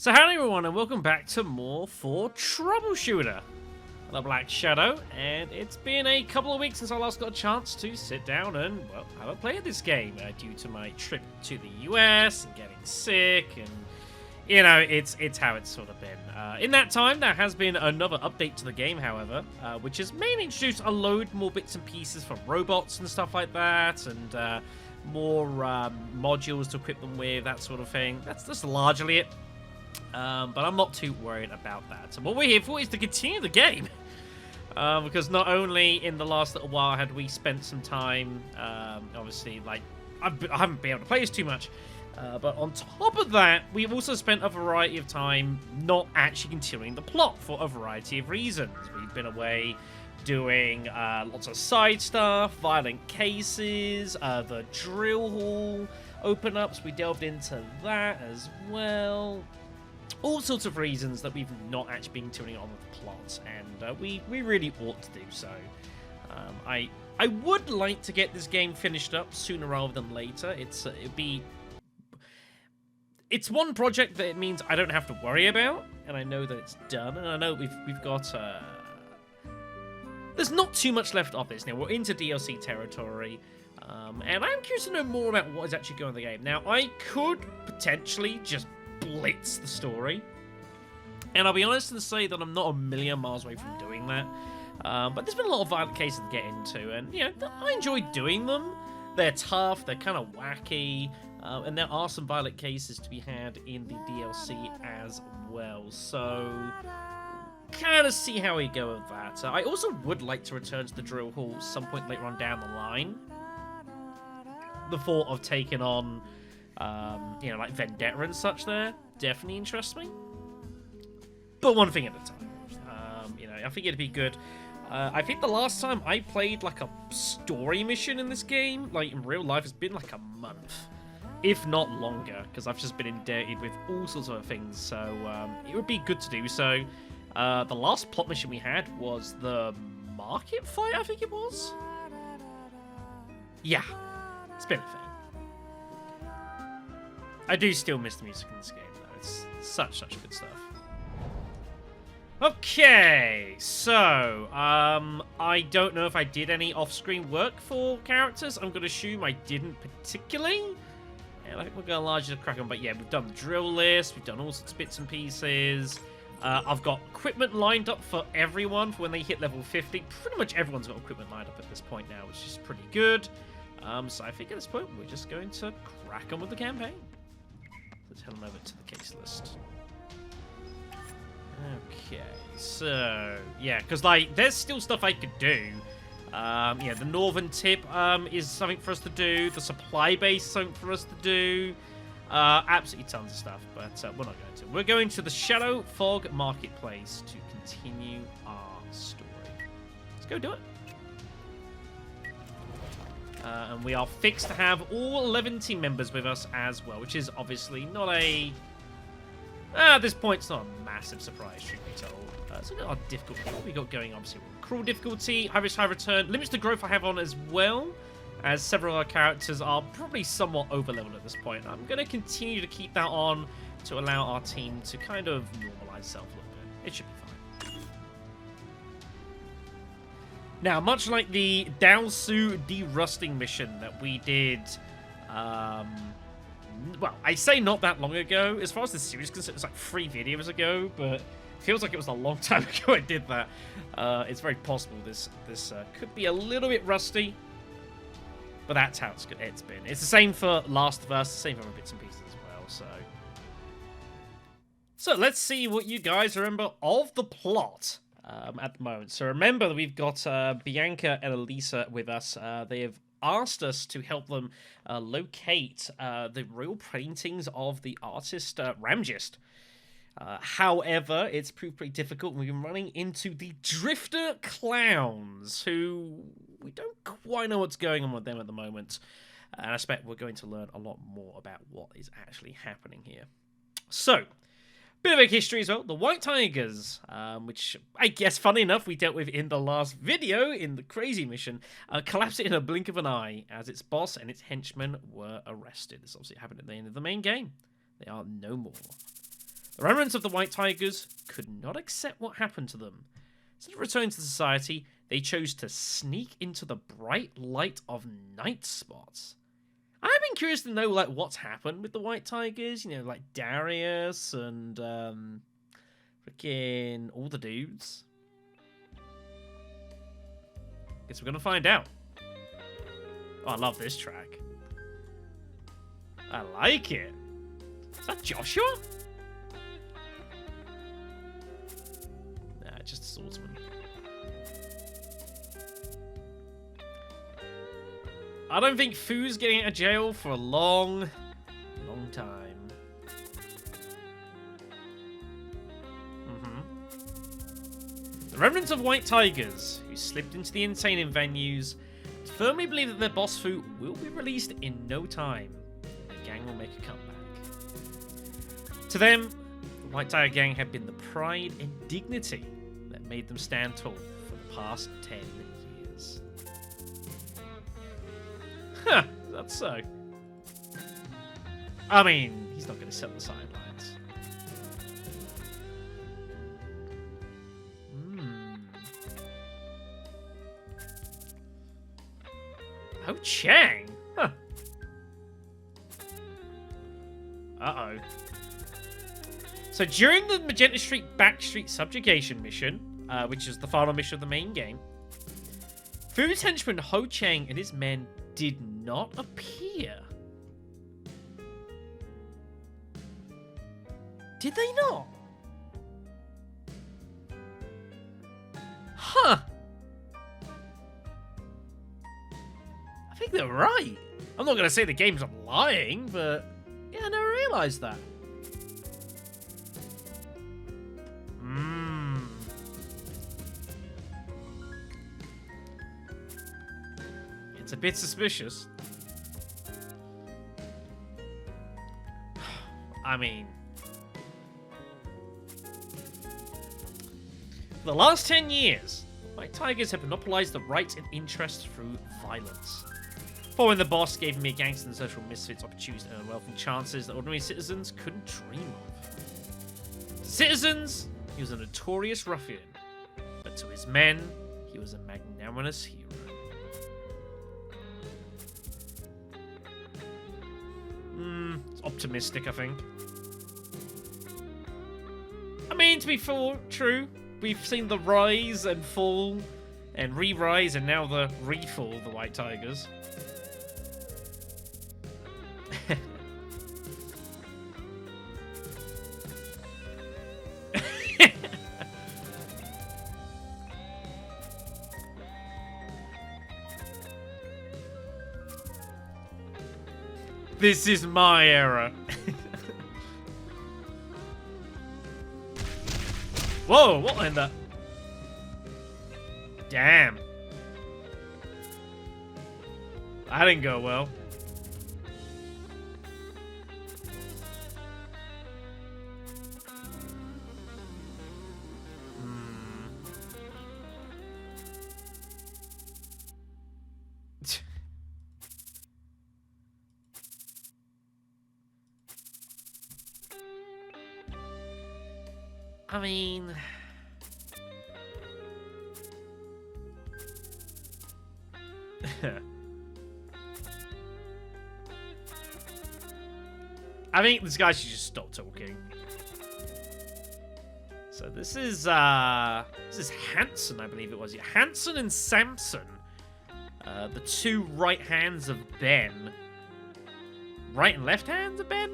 So hello everyone and welcome back to more for Troubleshooter, the Black Shadow, and it's been a couple of weeks since I last got a chance to sit down and, well, have a play of this game due to my trip to the US and getting sick, and, you know, it's how it's sort of been. In that time, there has been another update to the game, however, which has mainly introduced a load more bits and pieces for robots and stuff like that, and more modules to equip them with, that sort of thing. That's largely it. But I'm not too worried about that. So what we're here for is to continue the game. Because not only in the last little while had we spent some time, obviously, like, I haven't been able to play this too much, but on top of that, we've also spent a variety of time not actually continuing the plot for a variety of reasons. We've been away doing lots of side stuff, violent cases, the drill hall open-ups, we delved into that as well. All sorts of reasons that we've not actually been tuning on with the plot, and we really ought to do so. I would like to get this game finished up sooner rather than later. It's one project that it means I don't have to worry about, and I know that it's done, and I know we've got there's not too much left of this now. We're into DLC territory. And I'm curious to know more about what is actually going on in the game. Now, I could potentially just blitz the story, and I'll be honest and say that I'm not a million miles away from doing that. But there's been a lot of violent cases to get into, and you know, I enjoy doing them. They're tough, they're kind of wacky, and there are some violent cases to be had in the DLC as well. So, kind of see how we go with that. I also would like to return to the drill hall some point later on down the line. The thought of taking on, you know, like Vendetta and such there definitely interests me. But one thing at a time. You know, I think it'd be good. I think the last time I played like a story mission in this game, like in real life, has been like a month, if not longer, because I've just been indebted with all sorts of other things. So it would be good to do so. The last plot mission we had was the market fight, I think it was. Yeah. It's been a thing. I do still miss the music in this game, though. It's such good stuff. Okay, so, I don't know if I did any off-screen work for characters. I'm going to assume I didn't particularly. And I think we're going to largely crack on. But yeah, we've done the drill list. We've done all sorts of bits and pieces. I've got equipment lined up for everyone for when they hit level 50. Pretty much everyone's got equipment lined up at this point now, which is pretty good. So I think at this point, we're just going to crack on with the campaign. Let's head on over to the case list. Okay, so, yeah, because, like, there's still stuff I could do. Yeah, the northern tip is something for us to do. The supply base is something for us to do. Absolutely tons of stuff, but we're not going to. We're going to the Shadow Fog Marketplace to continue our story. Let's go do it. And we are fixed to have all 11 team members with us as well, which is obviously not a... at this point, it's not a massive surprise, truth be told. So our difficulty, what we got going, obviously, cruel difficulty, high risk, high return, limits the growth I have on as well, as several of our characters are probably somewhat over-leveled at this point. I'm going to continue to keep that on to allow our team to kind of normalize itself a little bit. It should be fine. Now, much like the Dowsu derusting mission that we did, well, I say not that long ago. As far as the series is concerned, it's like 3 videos ago, but it feels like it was a long time ago I did that. It's very possible this could be a little bit rusty, but that's how it's been. It's the same for Last of Us, the same for other bits and pieces as well, So let's see what you guys remember of the plot. At the moment. So remember that we've got Bianca and Elisa with us. They have asked us to help them locate the real paintings of the artist Ramgist. However, it's proved pretty difficult. We've been running into the Drifter Clowns, who we don't quite know what's going on with them at the moment. And I expect we're going to learn a lot more about what is actually happening here. So, bit of a history as well. The White Tigers, which I guess, funny enough, we dealt with in the last video in the Crazy Mission, collapsed in a blink of an eye as its boss and its henchmen were arrested. This obviously happened at the end of the main game. They are no more. The remnants of the white tigers could not accept what happened to them. Instead of returning to society, they chose to sneak into the bright light of night spots. I've been curious to know, like, what's happened with the white tigers. You know, like Darius and freaking all the dudes. Guess we're gonna find out. Oh, I love this track. I like it. Is that Joshua? Nah, just a swordsman. I don't think Fu's getting out of jail for a long time. The remnants of white tigers who slipped into the insane venues firmly believe that their boss Fu will be released in no time. The gang will make a comeback. To them, the White Tiger Gang have been the pride and dignity that made them stand tall for the past 10 years. Huh, that's so. I mean, he's not going to sell the sidelines. Ho Chang? Huh. Uh-oh. So during the Magenta Street Backstreet Subjugation mission, which is the final mission of the main game, Fu's henchman Ho Chang and his men did not appear. Did they not? Huh. I think they're right. I'm not going to say the game's lying, but yeah, I never realised that. It's a bit suspicious. I mean, for the last 10 years, White Tigers have monopolized the rights and interests through violence. Following the boss gave me gangsters and social misfits opportunities to earn wealth and chances that ordinary citizens couldn't dream of. To citizens, he was a notorious ruffian, but to his men, he was a magnanimous hero. It's optimistic, I think. I mean, to be true, we've seen the rise and fall and re-rise and now the re-fall of the White Tigers. This is my era. Whoa, what in the... Damn. That didn't go well. I mean... I think this guy should just stop talking. So this is Hanson, I believe it was. Yeah, Hanson and Samson. The two right hands of Ben. Right and left hands of Ben?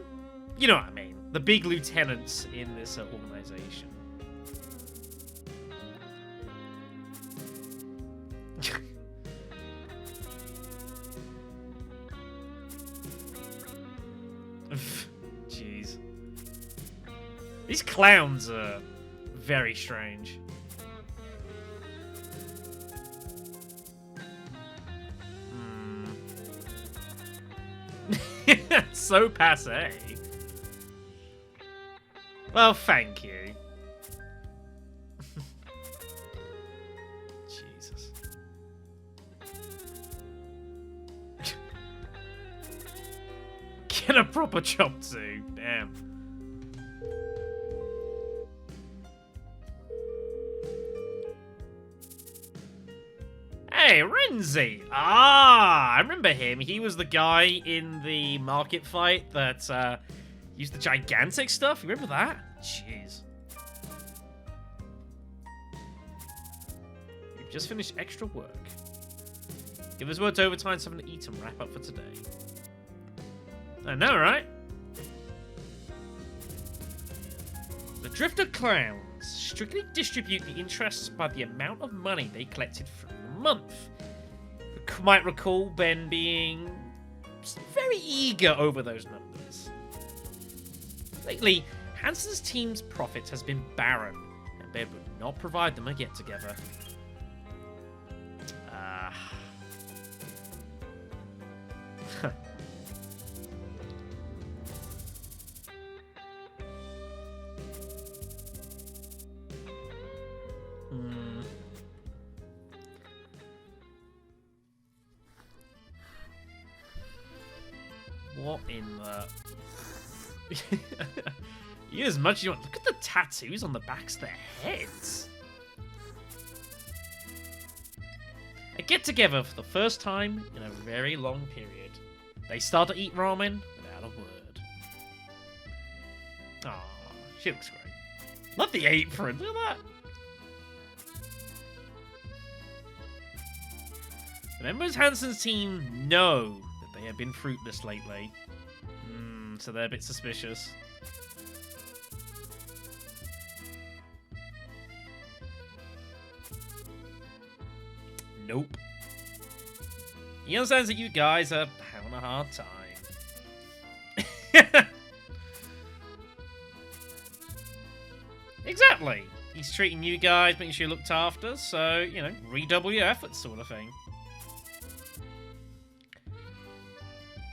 You know what I mean. The big lieutenants in this organization. Jeez. These clowns are very strange. So passé. Well, thank you. Jesus. Get a proper chop too. Damn. Hey, Renzi! Ah, I remember him. He was the guy in the market fight that used the gigantic stuff. You remember that? Jeez. You've just finished extra work. Give us word to overtime, something to eat and wrap up for today. I know, right? The Drifter Clowns strictly distribute the interests by the amount of money they collected through the month. You might recall Ben being very eager over those numbers. Lately, Hanson's team's profits has been barren, and Ben would not provide them a get-together. What in the... You as much as you want. Look at the tattoos on the backs of their heads. A get-together for the first time in a very long period. They start to eat ramen without a word. Aw, she looks great. Love the apron, look at that. The members of Hanson's team know that they have been fruitless lately. So they're a bit suspicious. Nope. He understands that you guys are having a hard time. Exactly. He's treating you guys, making sure you're looked after, so, you know, redouble your efforts sort of thing.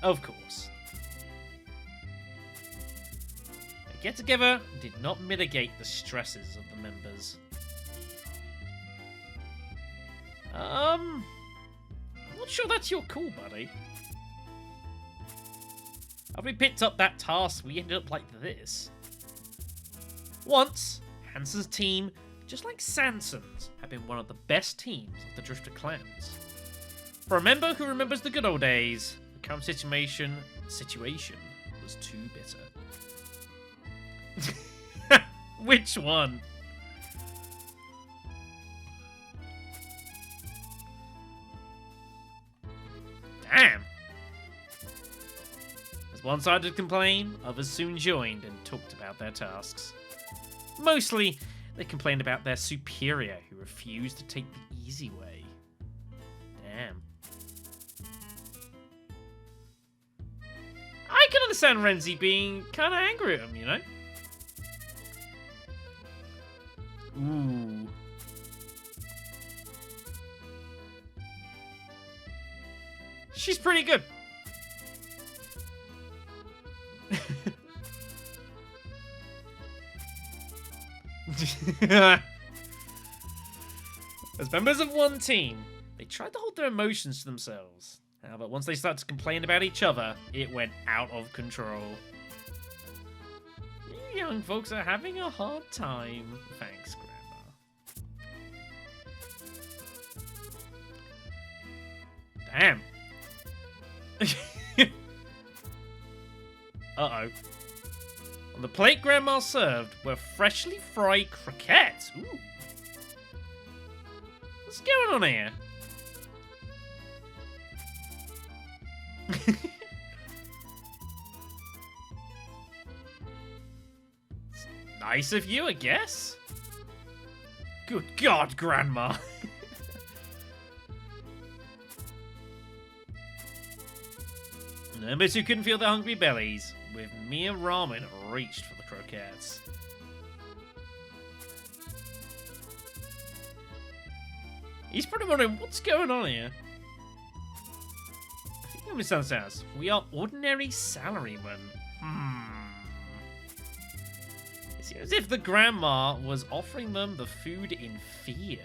Of course. A get-together did not mitigate the stresses of the members. I'm not sure that's your call, buddy. After we picked up that task, we ended up like this. Once, Hanson's team, just like Sanson's, had been one of the best teams of the Drifter Clans. For a member who remembers the good old days, the current situation was too bitter. Which one? Damn! As one side to complain, others soon joined and talked about their tasks. Mostly, they complained about their superior who refused to take the easy way. Damn. I can understand Renzi being kind of angry at him, you know? Ooh. She's pretty good. As members of one team, they tried to hold their emotions to themselves. However, once they started to complain about each other, it went out of control. You young folks are having a hard time. Thanks, Grandma. Damn. Uh-oh. On the plate Grandma served were freshly fried croquettes. Ooh. What's going on here? It's nice of you, I guess. Good God, Grandma. Members who couldn't feel their hungry bellies, with mere ramen, reached for the croquettes. He's probably wondering, what's going on here? I think I misunderstand. We are ordinary salarymen. It seems as if the grandma was offering them the food in fear.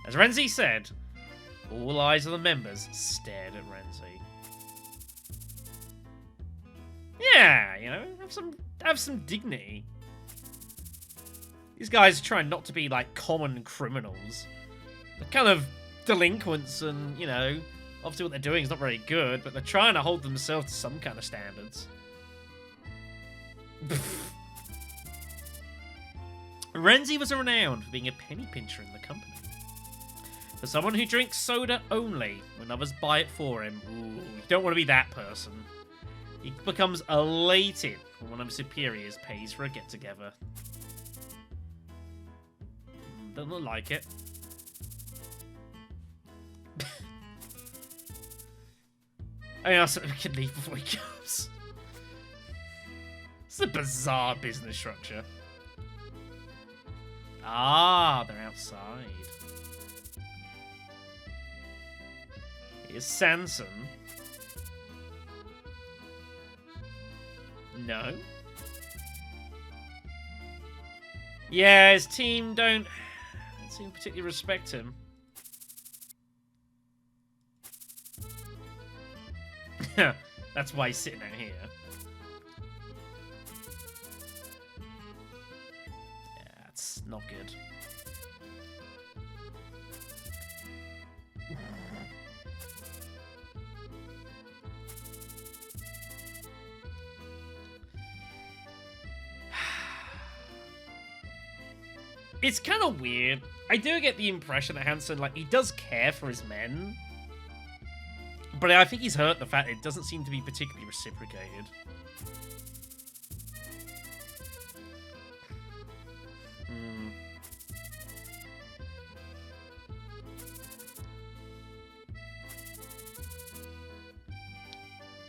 As Renzi said, all eyes of the members stared at Renzi. Yeah, you know, have some dignity. These guys are trying not to be like common criminals. They're kind of delinquents and, you know, obviously what they're doing is not very good, but they're trying to hold themselves to some kind of standards. Renzi was renowned for being a penny pincher in the company. For someone who drinks soda only when others buy it for him. Ooh, you don't want to be that person. He becomes elated when one of his superiors pays for a get-together. Doesn't look like it. I asked him if we could leave before he goes. It's a bizarre business structure. Ah, they're outside. Here's Hanson. No. Yeah, his team don't seem to particularly respect him. That's why he's sitting out here. Yeah, that's not good. It's kind of weird. I do get the impression that Hanson, like, he does care for his men. But I think he's hurt the fact it doesn't seem to be particularly reciprocated.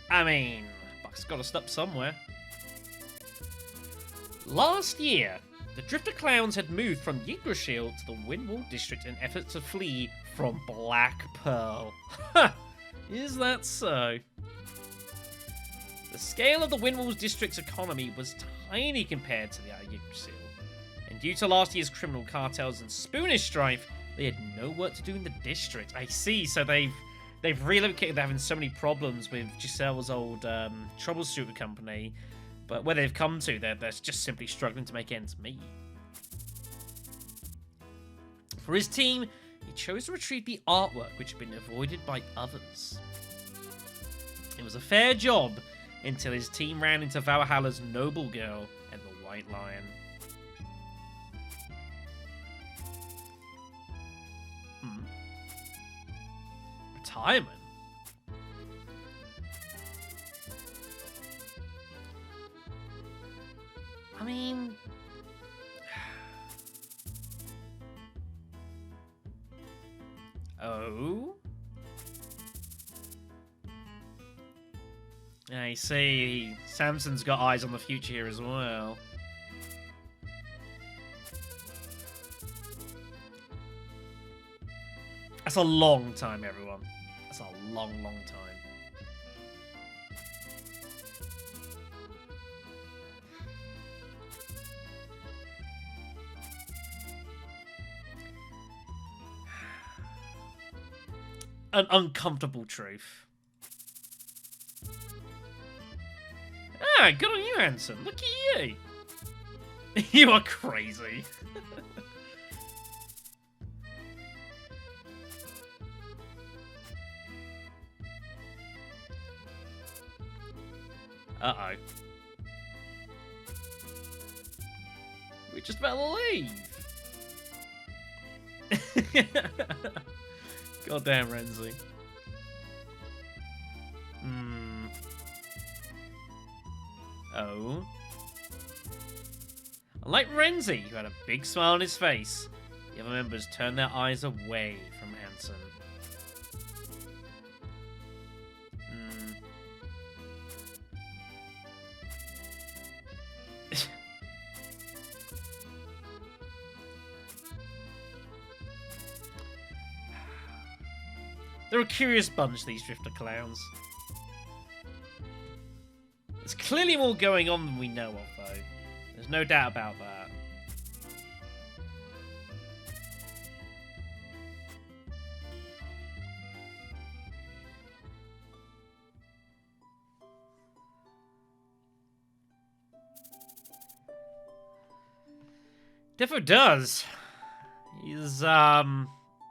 I mean, buck's got to stop somewhere. Last year, the Drifter Clowns had moved from Yggdrasil to the Windwall District in effort to flee from Black Pearl. Ha! Is that so? The scale of the Windwall District's economy was tiny compared to the Yggdrasil, and due to last year's criminal cartels and Spoonish strife, they had no work to do in the district. I see, so they've relocated. They're having so many problems with Giselle's old troubleshooter company. But where they've come to, they're just simply struggling to make ends meet. For his team, he chose to retrieve the artwork which had been avoided by others. It was a fair job until his team ran into Valhalla's Noble Girl and the White Lion. Retirement? I mean... Oh? I see. Samson's got eyes on the future here as well. That's a long time, everyone. That's a long, long time. An uncomfortable truth. Ah, good on you, Hanson. Look at you. You are crazy. Uh-oh. We're just about to leave. Goddamn Renzi. Oh. Unlike Renzi, who had a big smile on his face, the other members turned their eyes away from Hanson. They're a curious bunch, these Drifter Clowns. There's clearly more going on than we know of, though. There's no doubt about that. Defo does. He's, yeah,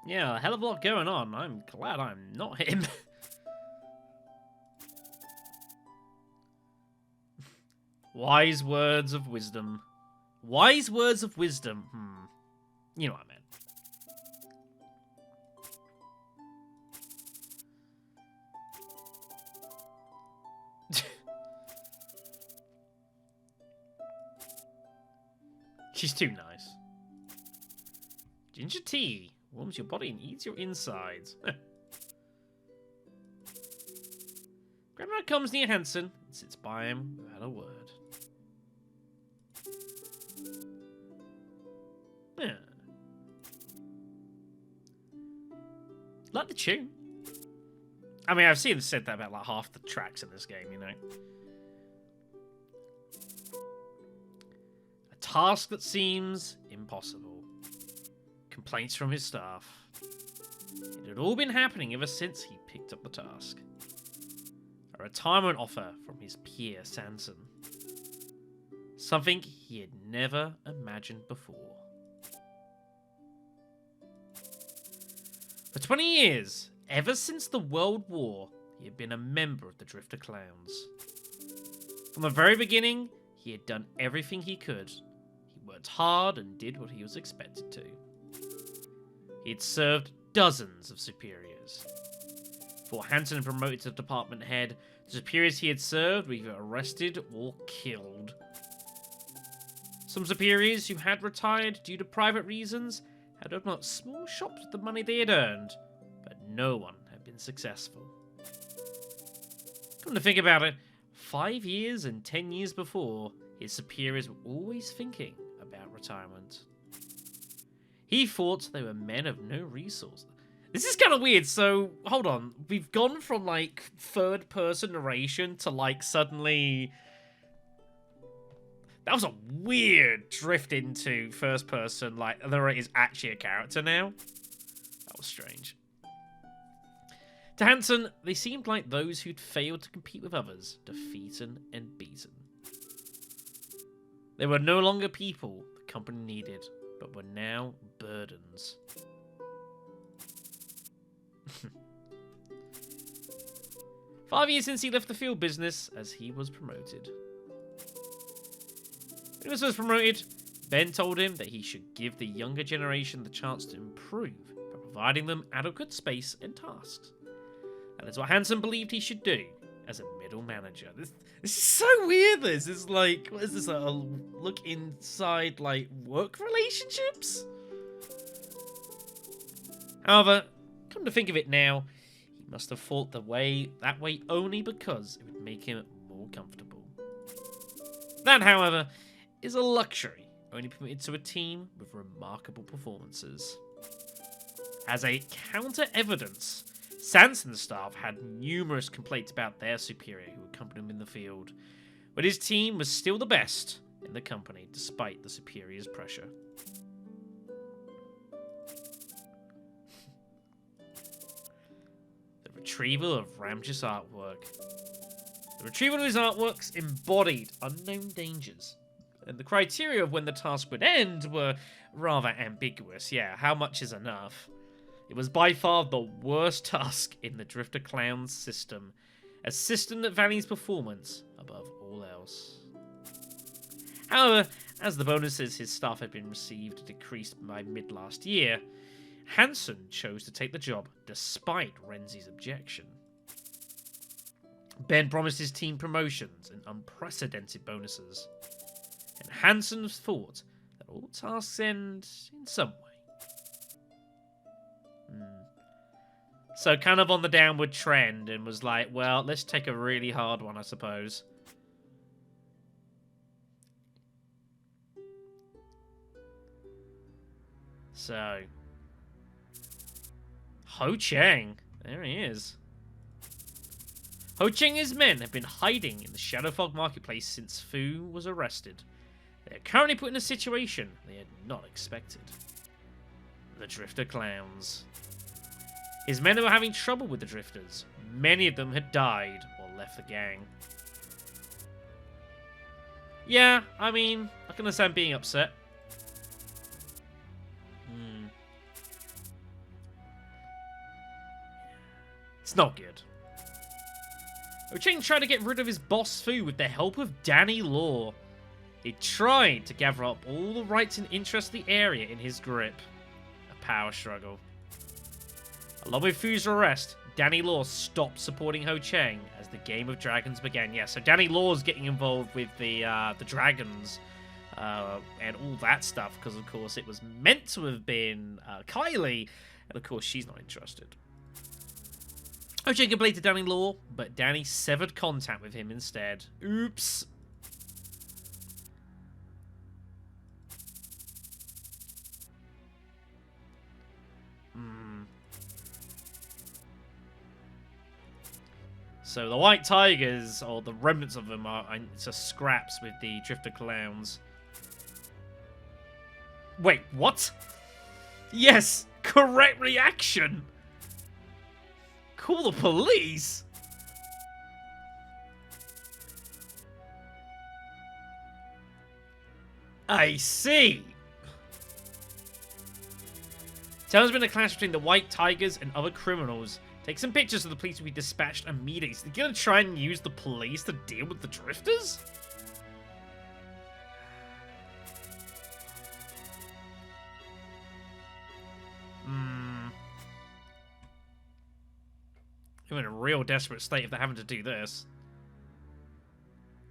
a hell of a lot going on. I'm glad I'm not him. Wise words of wisdom. Wise words of wisdom. You know what I meant. She's too nice. Ginger tea warms your body and eats your insides. Grandma comes near Hanson and sits by him without a word. Yeah. Like the tune. I mean, I've seen said that about like half the tracks in this game, you know. A task that seems impossible. Complaints from his staff. It had all been happening ever since he picked up the task. A retirement offer from his peer, Hanson. Something he had never imagined before. For 20 years, ever since the World War, he had been a member of the Drifter Clowns. From the very beginning, he had done everything he could. He worked hard and did what he was expected to. He had served dozens of superiors. Before Hanson had promoted to department head, the superiors he had served were either arrested or killed. Some superiors who had retired due to private reasons had opened up small shops with the money they had earned, but no one had been successful. Come to think about it, 5 years and 10 years before, his superiors were always thinking about retirement. He thought they were men of no resource. This is kind of weird, so, hold on. We've gone from, like, third-person narration to, like, suddenly... That was a weird drift into first-person, like, the narrator is actually a character now. That was strange. To Hanson, they seemed like those who'd failed to compete with others, defeated and beaten. They were no longer people the company needed, but were now burdens. 5 years since he left the field business as he was promoted. When he was first promoted, Ben told him that he should give the younger generation the chance to improve by providing them adequate space and tasks. That is what Hanson believed he should do as a middle manager. This is so weird, this. It's like, what is this, a look inside, like, work relationships? However, come to think of it now, he must have thought that way only because it would make him more comfortable. That, however, is a luxury only permitted to a team with remarkable performances. As a counter-evidence, Hanson's staff had numerous complaints about their superior who accompanied him in the field, but his team was still the best in the company despite the superior's pressure. The retrieval of Ramjas' artwork. The retrieval of his artworks embodied unknown dangers, and the criteria of when the task would end were rather ambiguous. Yeah, how much is enough? It was by far the worst task in the Drifter Clowns system, a system that values performance above all else. However, as the bonuses his staff had been received decreased by mid-last year, Hanson chose to take the job despite Renzi's objection. Ben promised his team promotions and unprecedented bonuses, and Hanson thought that all tasks end in some way. So kind of on the downward trend and was like, well, let's take a really hard one, I suppose. So, Ho Cheng, there he is. Ho Cheng and his men have been hiding in the Shadowfog marketplace since Fu was arrested. They are currently put in a situation they had not expected. The Drifter Clowns. His men were having trouble with the Drifters. Many of them had died or left the gang. Yeah, I mean, I can understand being upset. It's not good. Ho-Chang tried to get rid of his boss Fu with the help of Danny Law. He tried to gather up all the rights and interests of the area in his grip. A power struggle. Along with Fu's arrest, Danny Law stopped supporting Ho-Chang as the Game of Dragons began. Yeah, so Danny Law's getting involved with the dragons and all that stuff, because of course it was meant to have been Kylie, and of course she's not interested. Ho-Chang complained to Danny Law, but Danny severed contact with him instead. Oops. So the White Tigers, or the remnants of them, are just scraps with the Drifter Clowns. Wait, what? Yes, correct reaction. Call the police. I see. There's been a clash between the White Tigers and other criminals. Take some pictures of the police will be dispatched immediately. So they're gonna try and use the police to deal with the drifters? They're in a real desperate state if they're having to do this.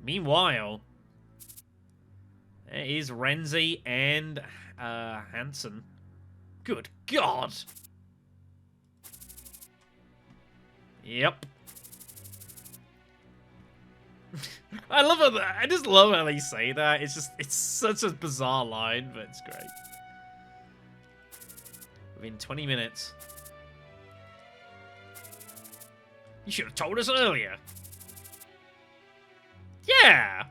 Meanwhile, there is Renzi and Hanson. Good God! Yep. I just love how they say that. It's such a bizarre line, but it's great. Within 20 minutes. You should have told us earlier. Yeah!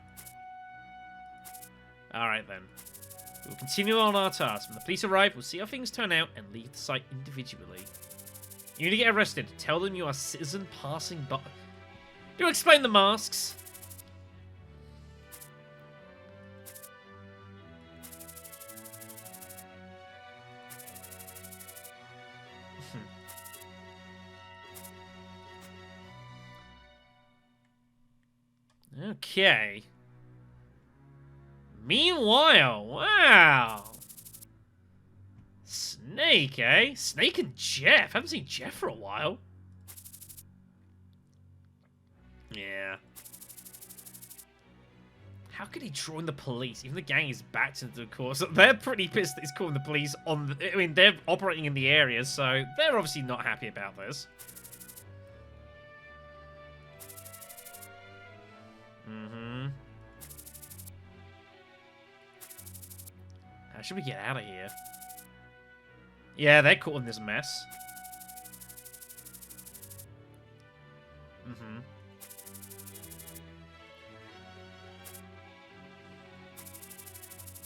Alright then. We'll continue on our task. When the police arrive, we'll see how things turn out and leave the site individually. You need to get arrested. Tell them you are a citizen passing by. Do explain the masks. Okay. Meanwhile, wow. Snake, eh? Snake and Jeff. Haven't seen Jeff for a while. Yeah. How could he join the police? Even the gang is backed into the course. They're pretty pissed that he's calling the police on the... I mean, they're operating in the area, so they're obviously not happy about this. How should we get out of here? Yeah, they're caught in this mess.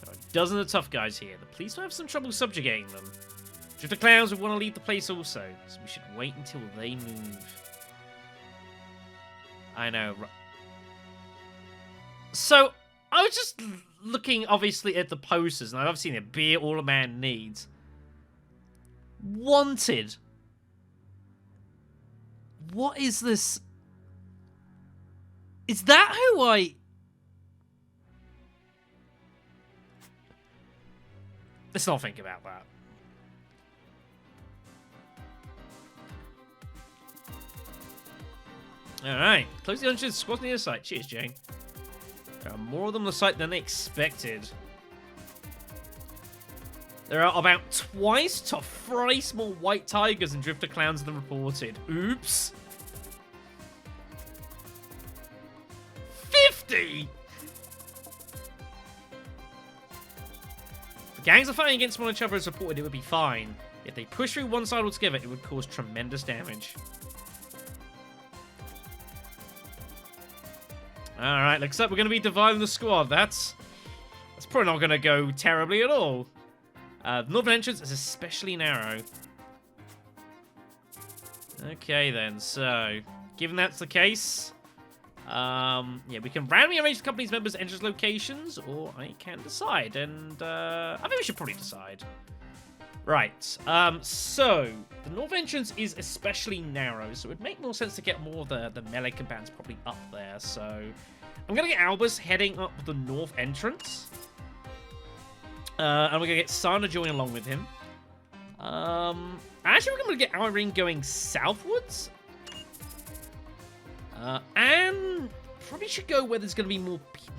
There are dozens of tough guys here. The police will have some trouble subjugating them. Drifter Clowns would want to leave the place also, so we should wait until they move. I know. So, I was just looking, obviously, at the posters, and I've obviously seen a beer all a man needs. Wanted. What is this? Is that who I... Let's not think about that. Alright. Close the entrance, squad near the site. Cheers, Jane. There are more of them on the site than expected. There are about twice to thrice more White Tigers and Drifter Clowns than reported. Oops. 50! The gangs are fighting against one another as reported. It would be fine. If they push through one side altogether, it would cause tremendous damage. Alright, looks like we're going to be dividing the squad. That's probably not going to go terribly at all. The northern entrance is especially narrow. Okay then, so given that's the case, yeah, we can randomly arrange the company's members' entrance locations, or I can decide, and I think we should probably decide. Right, so the north entrance is especially narrow, so it would make more sense to get more of the melee combatants probably up there. So I'm going to get Albus heading up the north entrance. And we're going to get Sana joining along with him. Actually, we're going to get Irene going southwards. And probably should go where there's going to be more people.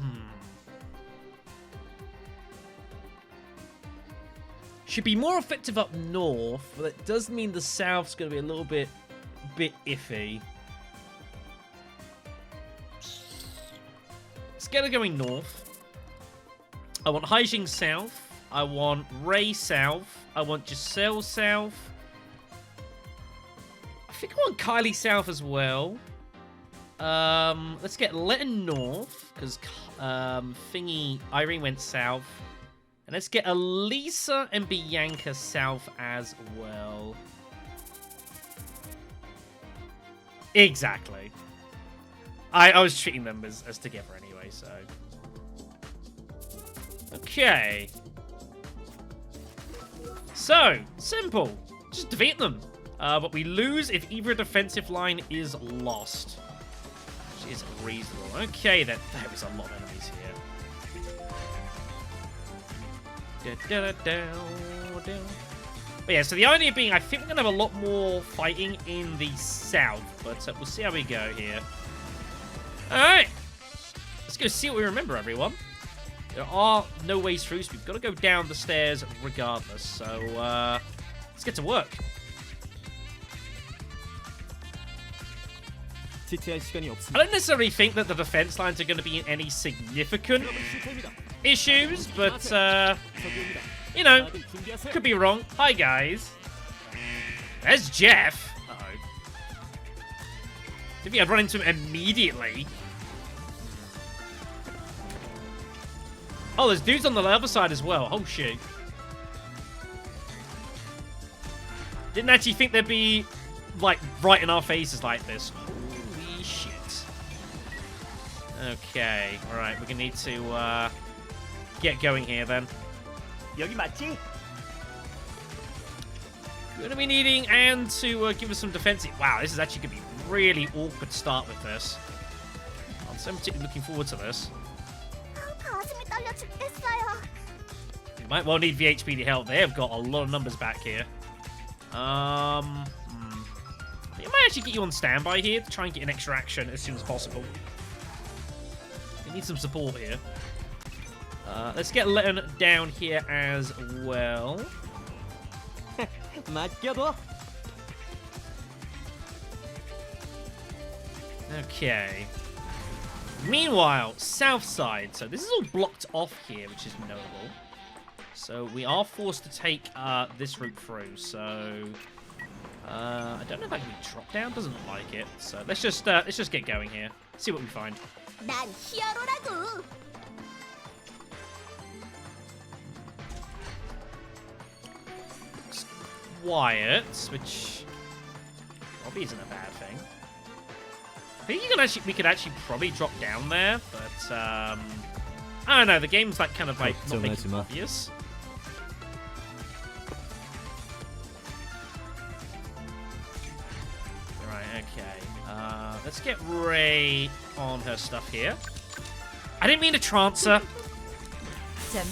Should be more effective up north, but that does mean the south's going to be a little bit iffy. Let's get her going north. I want Haijing south. I want Ray south. I want Giselle south. I think I want Kylie south as well. Let's get Letton north, because Irene went south. And let's get Elisa and Bianca south as well. Exactly. I was treating them as together anyway, so. Okay. So, simple. Just defeat them. But we lose if either defensive line is lost. Which is reasonable. Okay, then. There is a lot of enemies here. But yeah, so the idea being, I think we're going to have a lot more fighting in the south, but we'll see how we go here. Alright, let's go see what we remember, everyone. There are no ways through, so we've got to go down the stairs regardless, so let's get to work. I don't necessarily think that the defense lines are going to be in any significant issues, but, you know, could be wrong. Hi, guys. There's Jeff. Uh-oh. Maybe I'd run into him immediately. Oh, there's dudes on the other side as well. Oh, shit. Didn't actually think there'd be, like, right in our faces like this. Holy shit. Okay. All right, we're going to need to, get going here, then. We're going to be needing Anne to give us some defensive... Wow, this is actually going to be a really awkward start with this. I'm so particularly looking forward to this. We might well need VHP to help. They have got a lot of numbers back here. I might actually get you on standby here to try and get an extra action as soon as possible. We need some support here. Let's get Letton down here as well. Okay. Meanwhile, south side. So this is all blocked off here, which is notable. So we are forced to take this route through. So I don't know if I can be dropped down. Doesn't look like it. So let's just get going here. See what we find. Quiet, which probably isn't a bad thing. I think we could actually probably drop down there, but I don't know. The game's like kind of like not making it obvious. Right, okay. Let's get Ray on her stuff here. I didn't mean to trance her. I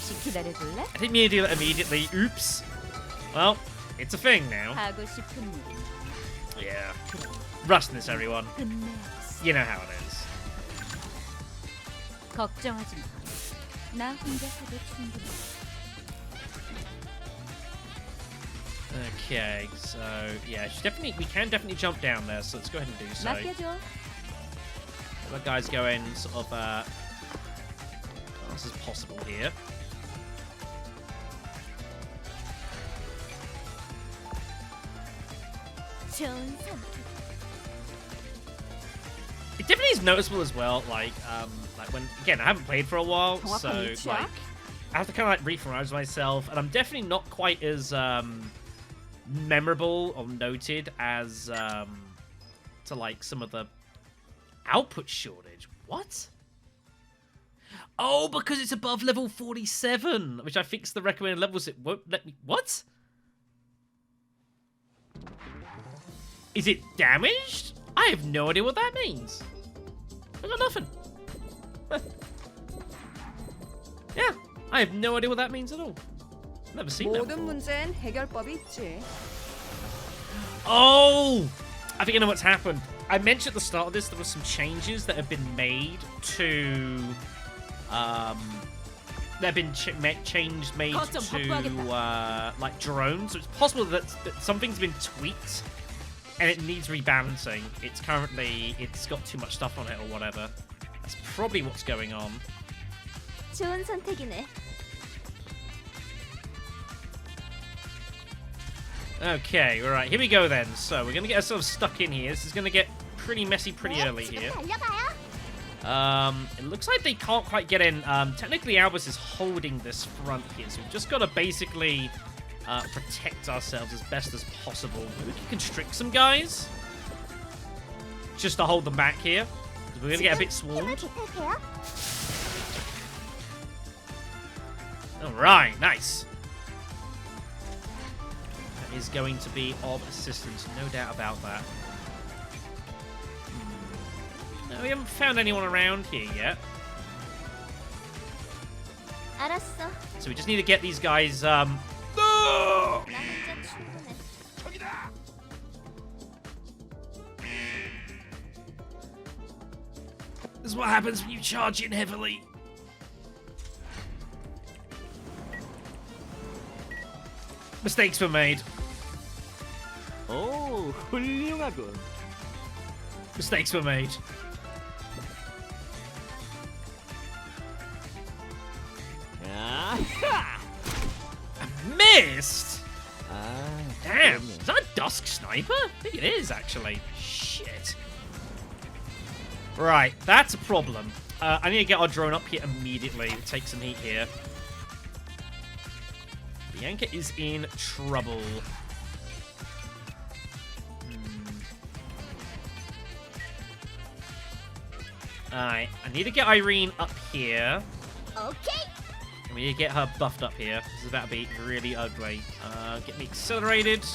didn't mean to do that immediately. Oops. Well, it's a thing now. Yeah. Rusting this, everyone. You know how it is. Okay, so yeah, we can definitely jump down there, so let's go ahead and do so. The guys going sort of as fast as possible here. It definitely is noticeable as well, like when, again, I haven't played for a while, so, like, I have to kind of, like, refamiliarize myself, and I'm definitely not quite as, memorable or noted as, to, like, some of the output shortage. What? Oh, because it's above level 47, which I fixed the recommended levels, it won't let me, what? Is it damaged? I have no idea what that means. I got nothing. Yeah, I have no idea what that means at all. Never seen that before. 모든 문제엔 해결법이 있지. Oh! I think I know what's happened. I mentioned at the start of this there were some changes that have been made to... that have been made to, like, drones. So it's possible that something's been tweaked and it needs rebalancing. It's got too much stuff on it or whatever. That's probably what's going on. 좋은 선택이네. Okay, alright, here we go then. So, we're going to get ourselves stuck in here. This is going to get pretty messy pretty early here. It looks like they can't quite get in. Technically, Albus is holding this front here, so we've just got to basically protect ourselves as best as possible. Maybe we can constrict some guys, just to hold them back here. We're going to get a bit swarmed. Alright, nice. That is going to be of assistance, no doubt about that. No, we haven't found anyone around here yet. 알았어. So we just need to get these guys, 나 이제 출근해. This is what happens when you charge in heavily. Mistakes were made. 오, 훌륭하군. Mistakes were made. 아하! I missed? 아, Damn, 그럼요. is that a Dusk Sniper? I think it is, actually. Shit. Right, that's a problem. I need to get our drone up here immediately. Take some heat here. Bianca is in trouble. Alright, I need to get Irene up here. 오케이. And we need to get her buffed up here. This is about to be really ugly. Get me accelerated.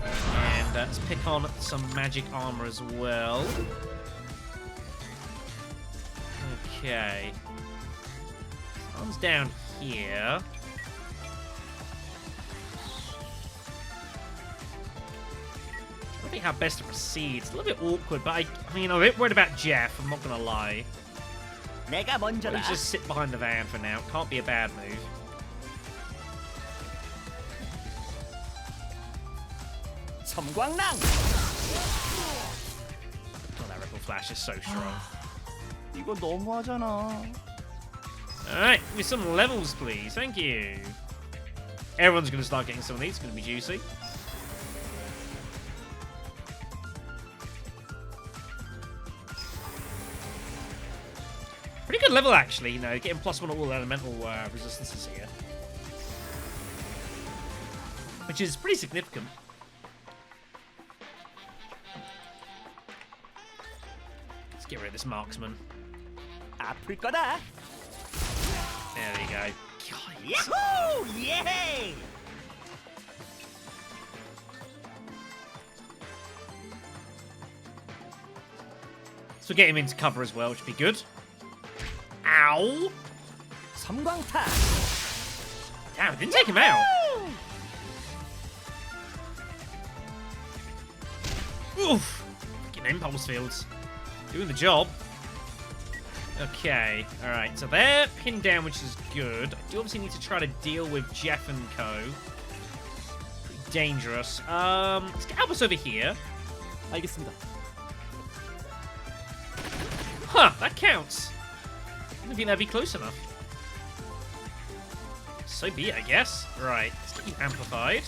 And let's pick on some magic armor as well. Okay. Arm's down here. I don't think how best to proceed. It's a little bit awkward, but I mean, I'm a bit worried about Jeff, I'm not gonna lie. 내가 먼저다. Let's just sit behind the van for now. Can't be a bad move. 섬광랑. Oh, that Ripple Flash is so strong. 이거 너무하잖아. Alright, give me some levels, please. Thank you. Everyone's going to start getting some of these. It's going to be juicy. Pretty good level, actually. You know, getting +1 on all elemental resistances here. Which is pretty significant. Let's get rid of this marksman. 아플 거다. There we go. God, 야호! 예! so get him into cover as well, which would be good. Ow! 섬광탄. Damn, it didn't take him out. Oof! Fucking impulse fields. Doing the job. Okay, alright, so they're pinned down, which is good. I do obviously need to try to deal with Jeff and co. Pretty dangerous. Let's get Albus over here. 알겠습니다. Huh, that counts. I didn't think that'd be close enough. So be it, I guess. Right, let's get you amplified.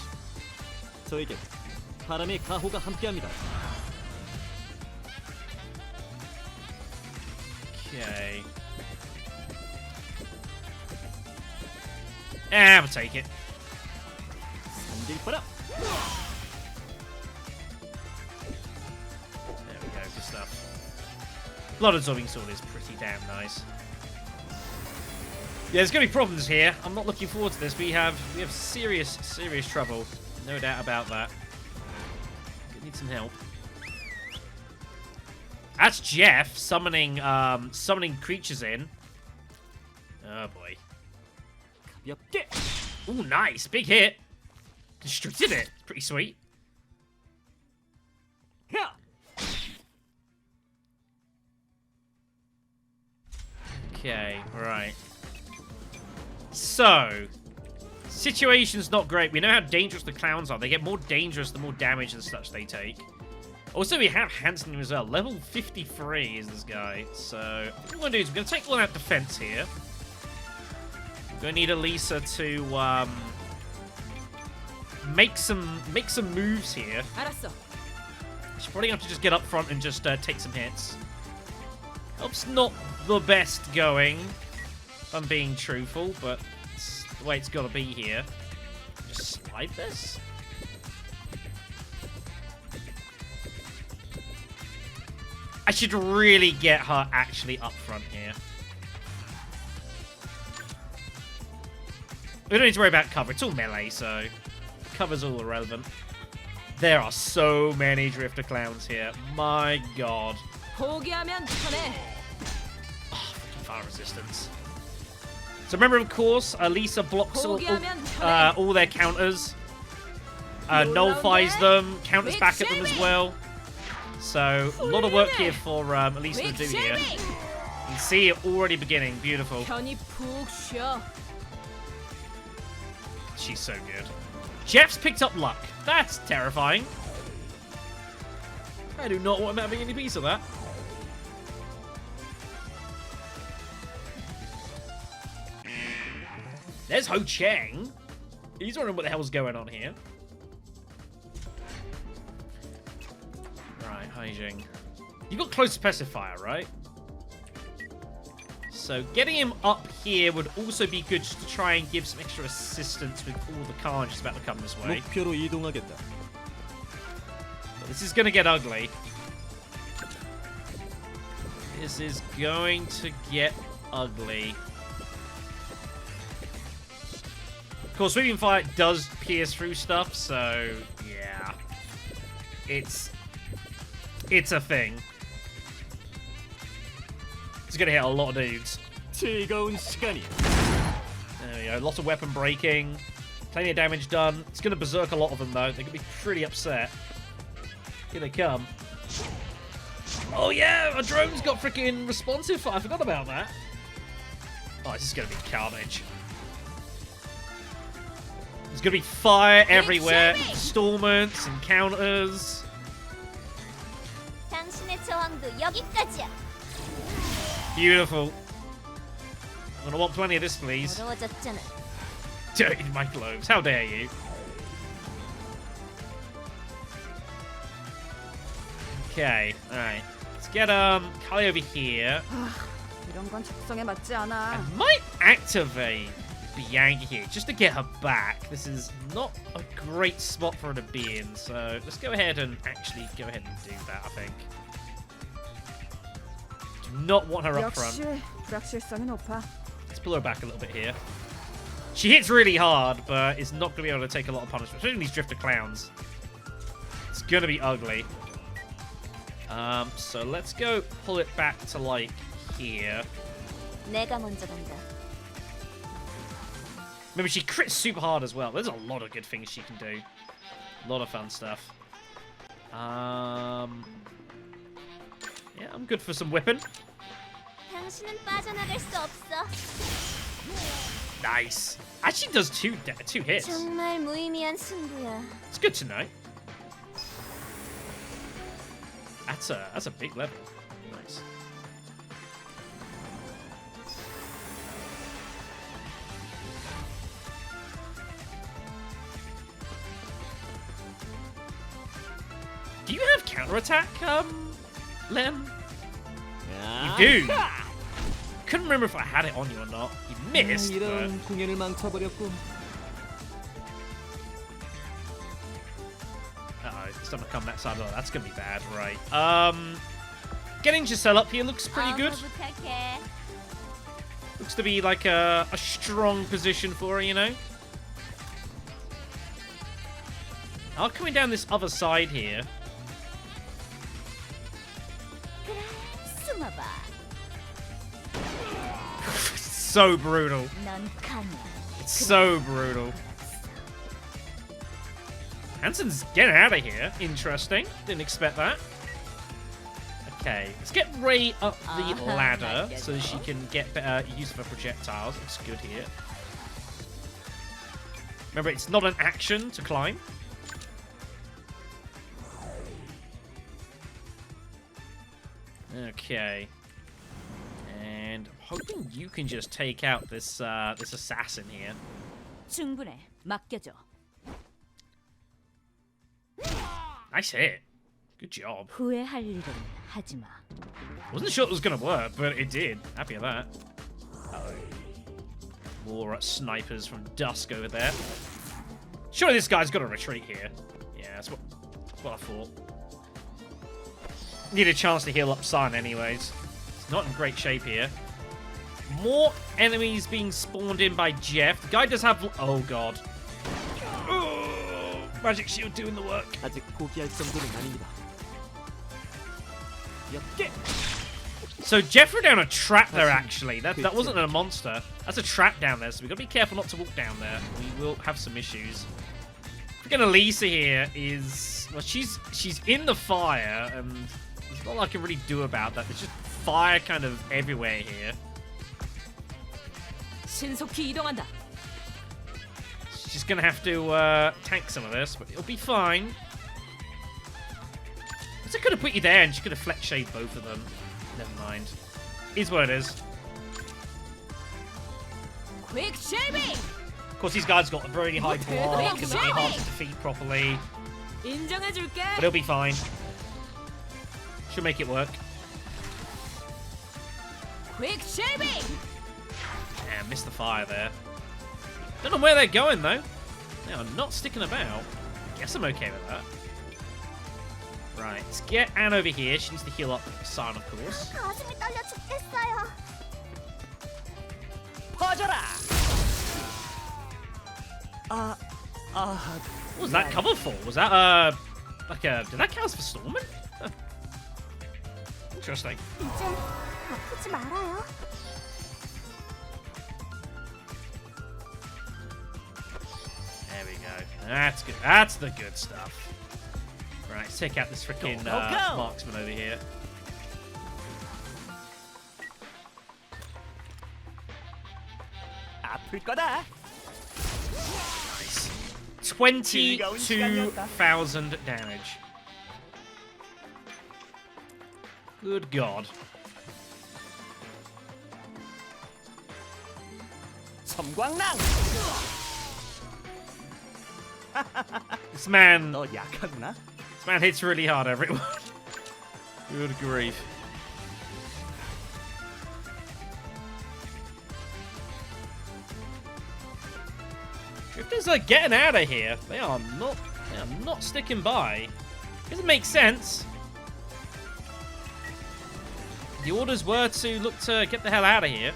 저에게 바람의 가호가 함께합니다. Okay. Ah, we'll take it. 산질퍼라. There we go, good stuff. Blood absorbing sword is pretty damn nice. Yeah, there's gonna be problems here. I'm not looking forward to this. We have serious trouble. No doubt about that. Need some help. That's Jeff summoning creatures in. Oh boy. 가볍게. Ooh, nice. Big hit. Constricted it. Pretty sweet. 야! Okay, right. So, situation's not great. We know how dangerous the clowns are. They get more dangerous the more damage and such they take. Also, we have Hanson as well. Level 53 is this guy. So, what we're going to do is we're going to take all out defense here. We're going to need Elisa to make some moves here. 알았어. She's probably going to have to just get up front and just take some hits. Help's not the best going, if I'm being truthful, but it's the way it's got to be here. Just slide this. I should really get her actually up front here. We don't need to worry about cover. It's all melee, so cover's all irrelevant. There are so many Drifter Clowns here. My god. 포기하면 편해. Oh, freaking fire resistance. So remember, of course, Elisa blocks all their counters. Nullifies them, counters back at them as well. So, a lot of work here for Elisa to do here. You can see it already beginning. Beautiful. 편히 푹 쉬어. She's so good. Jeff's picked up luck. That's terrifying. I do not want him having any piece of that. There's Ho Cheng. He's wondering what the hell's going on here. Right, Haijing. You've got close specifier, right? So getting him up here would also be good just to try and give some extra assistance with all the carnage that's about to come this way. 목표로 이동하겠다. But this is going to get ugly. This is going to get ugly. Of course, Sweeping Fire does pierce through stuff, so yeah. It's a thing. It's going to hit a lot of dudes. 즐거운 시간이야. There we go. Lots of weapon breaking. Plenty of damage done. It's going to berserk a lot of them, though. They're going to be pretty upset. Here they come. Oh, yeah! Our drone's got freaking responsive fire. I forgot about that. Oh, this is going to be carnage. There's going to be fire everywhere. Installments and counters. 당신의 저항도 여기까지야. Beautiful. I'm gonna want plenty of this, please. 더러워졌잖아. Dirty my clothes. How dare you? Okay, alright. Let's get Kali over here. 이런 건 적성에 맞지 I 않아. might activate Bianca here just to get her back. This is not a great spot for her to be in, so let's go ahead and actually go ahead and do that, I think. Do not want her up front. 역시 불확실성이 높아. Let's pull her back a little bit here. She hits really hard, but is not going to be able to take a lot of punishment, especially these Drifter Clowns. It's going to be ugly. So let's go pull it back to, like, here. 내가 먼저 간다. Remember, she crits super hard as well. There's a lot of good things she can do. A lot of fun stuff. Yeah, I'm good for some whipping. 당신은 빠져나갈 수 없어. Nice. Actually does two hits. 정말 무의미한 승부야. It's good to know. That's a big level. Nice. Do you have counterattack, Lem? You do. Couldn't remember if I had it on you or not. You missed. But... 이런 공연을 망쳐버렸군. Uh-oh, it's gonna come that side. Oh, that's gonna be bad, right? Getting Giselle up here looks pretty good. 부탁해. Looks to be like a strong position for her, you know. Coming down this other side here. so brutal. 넌 강해. It's so brutal. Hanson's getting out of here. Interesting. Didn't expect that. Okay, let's get Ray up the ladder so she can get better use of her projectiles. Looks good here. Remember, it's not an action to climb. Okay. And I'm hoping you can just take out this this assassin here. 충분해. 맡겨줘. Nice hit. Good job. 후회할 일은 하지 마. Wasn't sure it was gonna work, but it did. Happy with that. Uh-oh. More snipers from Dusk over there. Surely this guy's got to retreat here. Yeah, that's what I thought. Need a chance to heal up Sun anyways. It's not in great shape here. More enemies being spawned in by Jeff. The guy does have... Oh, God. Oh, Magic Shield doing the work. 아직 포기할 정도는 아닙니다. 가볍게. So Jeff threw down a trap there, actually. That wasn't a monster. That's a trap down there, so we've got to be careful not to walk down there. We will have some issues. Freaking Elisa here is... Well, she's in the fire, and there's not a lot I can really do about that. There's just fire kind of everywhere here. 신속히 이동한다. She's going to have to tank some of this, but it'll be fine. So I could have put you there, and she could have flex shade both of them. Never mind. Is what it is. Quick shaving. Of course, these guys got a very high block, and they'll be hard to defeat properly. 인정해줄게. But it'll be fine. Should make it work. Quick shaving. Damn, missed the fire there. Don't know where they're going, though. They are not sticking about. Guess I'm okay with that. Right, let's get Anne over here. She needs to heal up San, of course. 가슴이 떨려 죽겠어요. 퍼져라. What was that cover for? Was that, like a... Did that count as for storming? Interesting. 이제 아프지 말아요. There we go. That's good. That's the good stuff. Right, let's take out this freaking marksman over here. 아플 거다. Nice. 22,000 damage. Good God. 섬광랑. This man... 너 약하구나. This man hits really hard, everyone. Good grief. Drifters are getting out of here. They are not sticking by. Doesn't make sense. The orders were to look to get the hell out of here.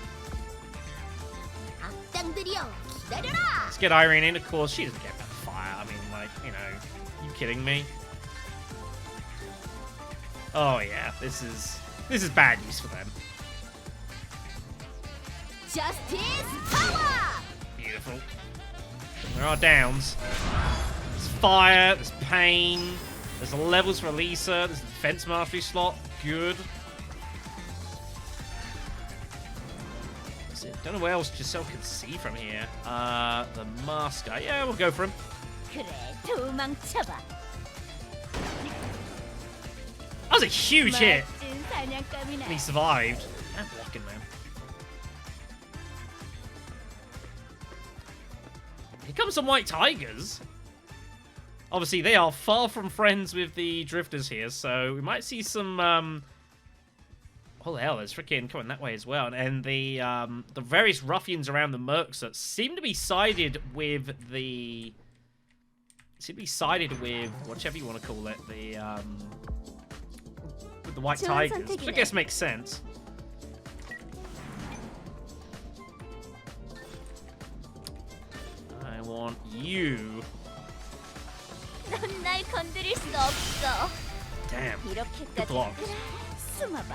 악당들이여, 기다려라. Let's get Irene in. Of course, she doesn't get that fire. I mean, like, you know, you kidding me? Oh yeah, this is bad news for them. Justice power. Beautiful. There are downs. There's fire, there's pain, there's levels for Elisa, there's the defense mastery slot. Good. Don't know where else Giselle can see from here. The mask guy. Yeah, we'll go for him. 그래, 도망쳐봐. That was a huge hit. 멋진 사냥감이네. And he survived. I'm blocking, man. Here comes some white tigers. Obviously, they are far from friends with the drifters here, so we might see some... Oh hell, there's freaking coming that way as well, and the various ruffians around the mercs that seem to be sided with the whichever you want to call it, with the white tigers, which I guess makes sense. I want you. 넌 날 건드릴 수 없어. Damn. Good 이렇게까지 block. 그래, 숨어봐.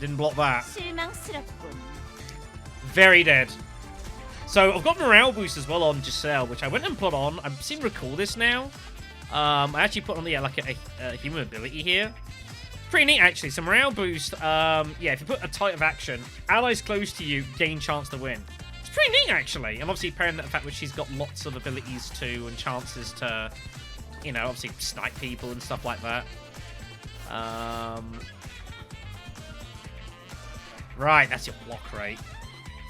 Didn't block that. 실망스럽군. Very dead. So I've got morale boost as well on Giselle, which I went and put on. I seem to recall this now. I actually put on like a human ability here. Pretty neat actually. So morale boost. Yeah, if you put a type of action, allies close to you gain chance to win. It's pretty neat actually. And obviously pairing that the fact that she's got lots of abilities too and chances to, you know, obviously snipe people and stuff like that. Right, that's your block rate.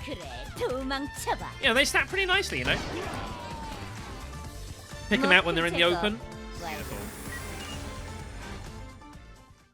그래, 도망쳐봐. You know, they stack pretty nicely, you know. Pick them out when they're in the open. 완료. Beautiful.